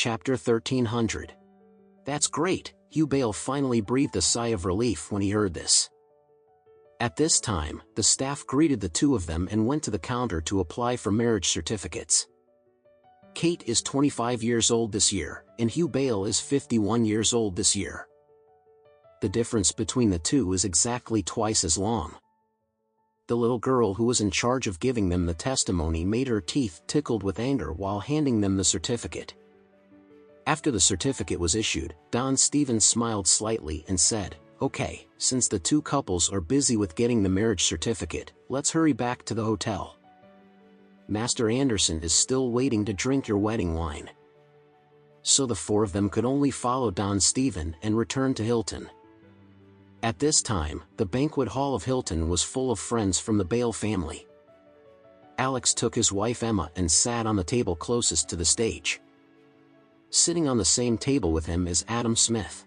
Chapter 1300. That's great, Hugh Bale finally breathed a sigh of relief when he heard this. At this time, the staff greeted the two of them and went to the counter to apply for marriage certificates. Kate is 25 years old this year, and Hugh Bale is 51 years old this year. The difference between the two is exactly twice as long. The little girl who was in charge of giving them the testimony made her teeth tickled with anger while handing them the certificate. After the certificate was issued, Don Stevens smiled slightly and said, "Okay, since the two couples are busy with getting the marriage certificate, let's hurry back to the hotel. Master Anderson is still waiting to drink your wedding wine." So the four of them could only follow Don Stevens and return to Hilton. At this time, the banquet hall of Hilton was full of friends from the Bale family. Alex took his wife Emma and sat on the table closest to the stage. Sitting on the same table with him is Adam Smith.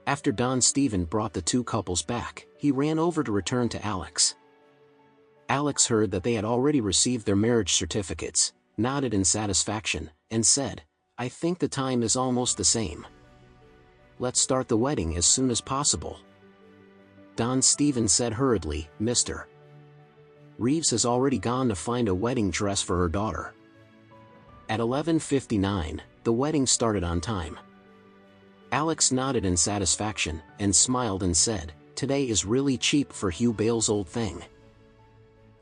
After Don Stevens brought the two couples back, he ran over to return to Alex. Alex heard that they had already received their marriage certificates, nodded in satisfaction, and said, "I think the time is almost the same. Let's start the wedding as soon as possible." Don Stevens said hurriedly, "Mr. Reeves has already gone to find a wedding dress for her daughter." At 11:59, the wedding started on time. Alex nodded in satisfaction, and smiled and said, "Today is really cheap for Hugh Bale's old thing.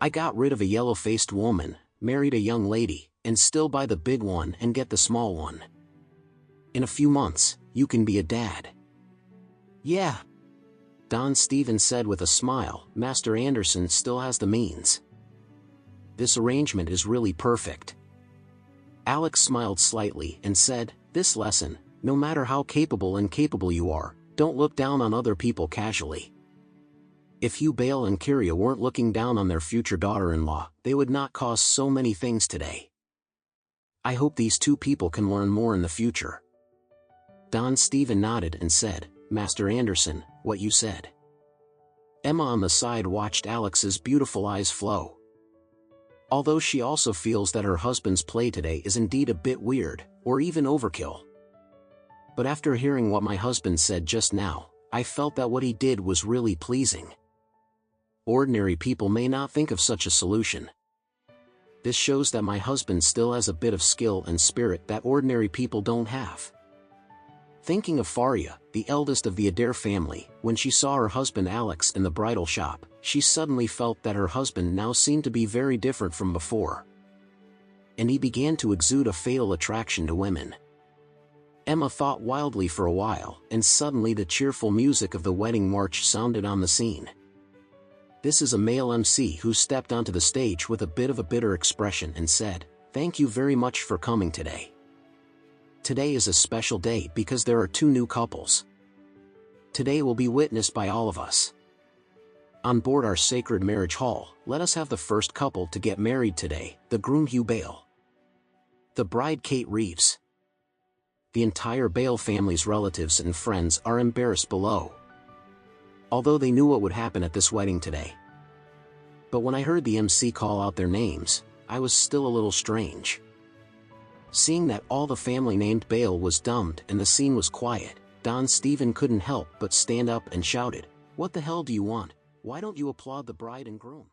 I got rid of a yellow-faced woman, married a young lady, and still buy the big one and get the small one. In a few months, you can be a dad." "Yeah," Don Stevens said with a smile, "Master Anderson still has the means. This arrangement is really perfect." Alex smiled slightly and said, "This lesson, no matter how capable and incapable you are, don't look down on other people casually. If Hugh Bale and Kyria weren't looking down on their future daughter-in-law, they would not cause so many things today. I hope these two people can learn more in the future." Don Stevens nodded and said, "Master Anderson, what you said." Emma on the side watched Alex's beautiful eyes flow. Although she also feels that her husband's play today is indeed a bit weird, or even overkill. "But after hearing what my husband said just now, I felt that what he did was really pleasing. Ordinary people may not think of such a solution. This shows that my husband still has a bit of skill and spirit that ordinary people don't have." Thinking of Faria, the eldest of the Adair family, when she saw her husband Alex in the bridal shop, she suddenly felt that her husband now seemed to be very different from before. And he began to exude a fatal attraction to women. Emma thought wildly for a while, and suddenly the cheerful music of the wedding march sounded on the scene. This is a male MC who stepped onto the stage with a bit of a bitter expression and said, "Thank you very much for coming today. Today is a special day because there are two new couples. Today will be witnessed by all of us. On board our sacred marriage hall, let us have the first couple to get married today, the groom Hugh Bale. The bride Kate Reeves." The entire Bale family's relatives and friends are embarrassed below. Although they knew what would happen at this wedding today. But when I heard the MC call out their names, I was still a little strange. Seeing that all the family named Bale was dumbed and the scene was quiet, Don Stevens couldn't help but stand up and shouted, "What the hell do you want? Why don't you applaud the bride and groom?"